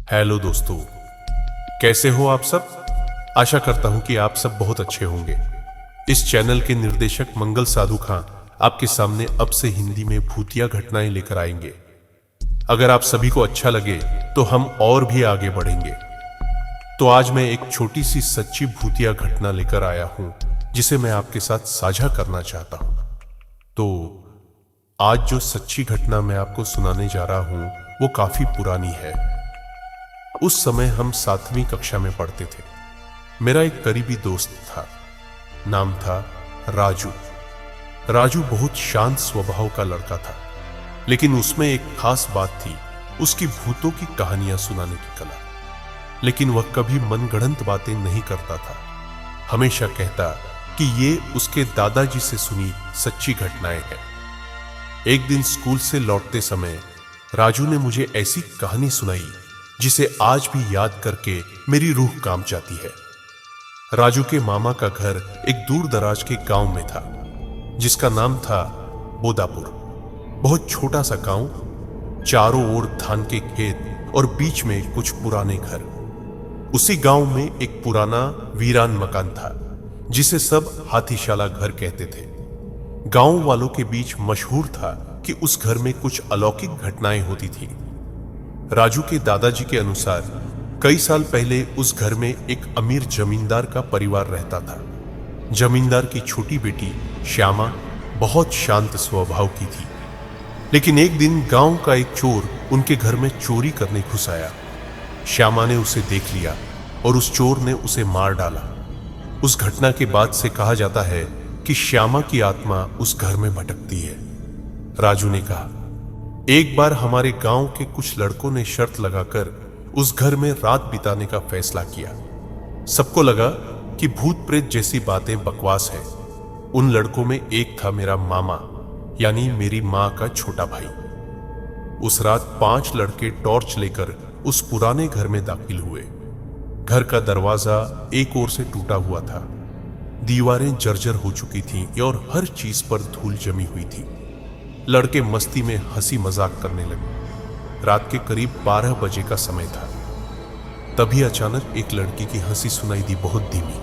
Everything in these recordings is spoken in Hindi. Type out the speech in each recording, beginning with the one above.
हेलो दोस्तों, कैसे हो आप सब। आशा करता हूं कि आप सब बहुत अच्छे होंगे। इस चैनल के निर्देशक मंगल साधु खां आपके सामने अब से हिंदी में भूतिया घटनाएं लेकर आएंगे। अगर आप सभी को अच्छा लगे तो हम और भी आगे बढ़ेंगे। तो आज मैं एक छोटी सी सच्ची भूतिया घटना लेकर आया हूं जिसे मैं आपके साथ साझा करना चाहता हूं। तो आज जो सच्ची घटना मैं आपको सुनाने जा रहा हूं वो काफी पुरानी है। उस समय हम 7वीं कक्षा में पढ़ते थे। मेरा एक करीबी दोस्त था, नाम था राजू। राजू बहुत शांत स्वभाव का लड़का था, लेकिन उसमें एक खास बात थी, उसकी भूतों की कहानियां सुनाने की कला। लेकिन वह कभी मनगढ़ंत बातें नहीं करता था। हमेशा कहता कि ये उसके दादाजी से सुनी सच्ची घटनाएं हैं। एक दिन स्कूल से लौटते समय राजू ने मुझे ऐसी कहानी सुनाई जिसे आज भी याद करके मेरी रूह कांप जाती है। राजू के मामा का घर एक दूर दराज के गांव में था, जिसका नाम था बोदापुर। बहुत छोटा सा गांव, चारों ओर धान के खेत और बीच में कुछ पुराने घर। उसी गांव में एक पुराना वीरान मकान था जिसे सब हाथीशाला घर कहते थे। गांव वालों के बीच मशहूर था कि उस घर में कुछ अलौकिक घटनाएं होती थी। राजू के दादाजी के अनुसार कई साल पहले उस घर में एक अमीर जमींदार का परिवार रहता था। जमींदार की छोटी बेटी श्यामा बहुत शांत स्वभाव की थी, लेकिन एक दिन गांव का एक चोर उनके घर में चोरी करने घुस आया। श्यामा ने उसे देख लिया और उस चोर ने उसे मार डाला। उस घटना के बाद से कहा जाता है कि श्यामा की आत्मा उस घर में भटकती है। राजू ने कहा, एक बार हमारे गांव के कुछ लड़कों ने शर्त लगाकर उस घर में रात बिताने का फैसला किया। सबको लगा कि भूत प्रेत जैसी बातें बकवास है। उन लड़कों में एक था मेरा मामा, यानी मेरी मां का छोटा भाई। उस रात 5 लड़के टॉर्च लेकर उस पुराने घर में दाखिल हुए। घर का दरवाजा एक ओर से टूटा हुआ था, दीवारें जर्जर हो चुकी थीं और हर चीज पर धूल जमी हुई थी। लड़के मस्ती में हंसी मजाक करने लगे। रात के करीब 12 बजे का समय था। तभी अचानक एक लड़की की हंसी सुनाई दी, बहुत धीमी,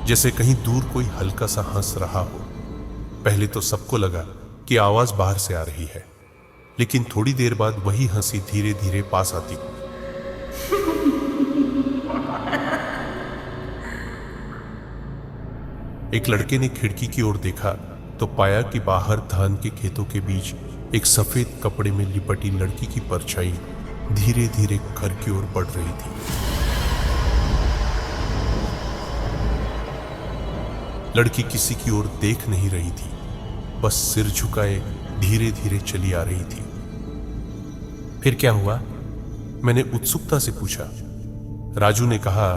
जैसे कहीं दूर कोई हल्का सा हंस रहा हो। पहले तो सबको लगा कि आवाज बाहर से आ रही है, लेकिन थोड़ी देर बाद वही हंसी धीरे धीरे पास आती। एक लड़के ने खिड़की की ओर देखा तो पाया कि बाहर धान के खेतों के बीच एक सफेद कपड़े में लिपटी लड़की की परछाई धीरे धीरे घर की ओर बढ़ रही थी। लड़की किसी की ओर देख नहीं रही थी, बस सिर झुकाए धीरे धीरे चली आ रही थी। फिर क्या हुआ? मैंने उत्सुकता से पूछा। राजू ने कहा,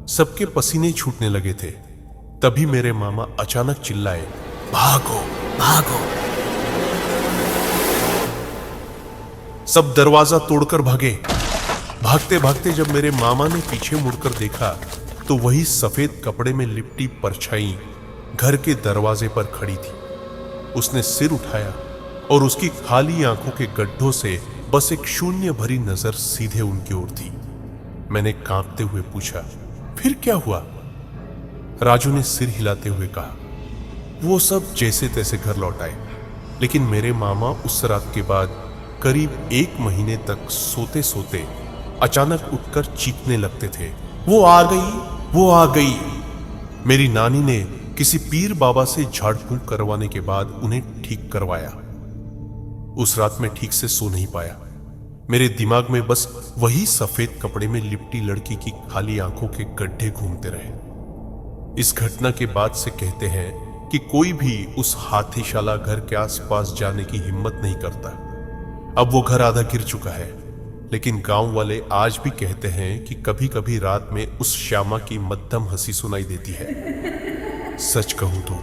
सबके पसीने छूटने लगे थे। तभी मेरे मामा अचानक चिल्लाए, भागो भागो। सब दरवाजा तोड़कर भागे। भागते भागते जब मेरे मामा ने पीछे मुड़कर देखा तो वही सफेद कपड़े में लिपटी परछाई घर के दरवाजे पर खड़ी थी। उसने सिर उठाया और उसकी खाली आंखों के गड्ढों से बस एक शून्य भरी नजर सीधे उनकी ओर थी। मैंने कांपते हुए पूछा, फिर क्या हुआ? राजू ने सिर हिलाते हुए कहा, वो सब जैसे तैसे घर लौट आए, लेकिन मेरे मामा उस रात के बाद करीब 1 महीने तक सोते सोते अचानक उठकर चीखने लगते थे, वो आ गई, वो आ गई। मेरी नानी ने किसी पीर बाबा से झाड़ फूंक करवाने के बाद उन्हें ठीक करवाया। उस रात मैं ठीक से सो नहीं पाया। मेरे दिमाग में बस वही सफेद कपड़े में लिपटी लड़की की खाली आंखों के गड्ढे घूमते रहे। इस घटना के बाद से कहते हैं कि कोई भी उस हाथीशाला घर के आसपास जाने की हिम्मत नहीं करता। अब वो घर आधा गिर चुका है, लेकिन गांव वाले आज भी कहते हैं कि कभी कभी रात में उस श्यामा की मध्यम हंसी सुनाई देती है। सच कहूं तो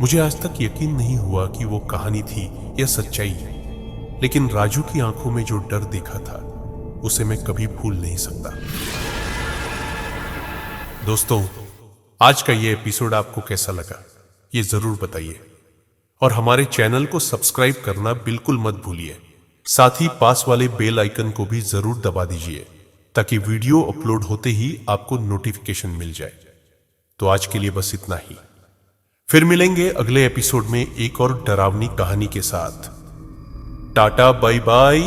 मुझे आज तक यकीन नहीं हुआ कि वो कहानी थी या सच्चाई, लेकिन राजू की आंखों में जो डर देखा था उसे मैं कभी भूल नहीं सकता। दोस्तों, आज का ये एपिसोड आपको कैसा लगा ये जरूर बताइए, और हमारे चैनल को सब्सक्राइब करना बिल्कुल मत भूलिए। साथ ही पास वाले बेल आइकन को भी जरूर दबा दीजिए ताकि वीडियो अपलोड होते ही आपको नोटिफिकेशन मिल जाए। तो आज के लिए बस इतना ही। फिर मिलेंगे अगले एपिसोड में एक और डरावनी कहानी के साथ। टाटा बाय बाय।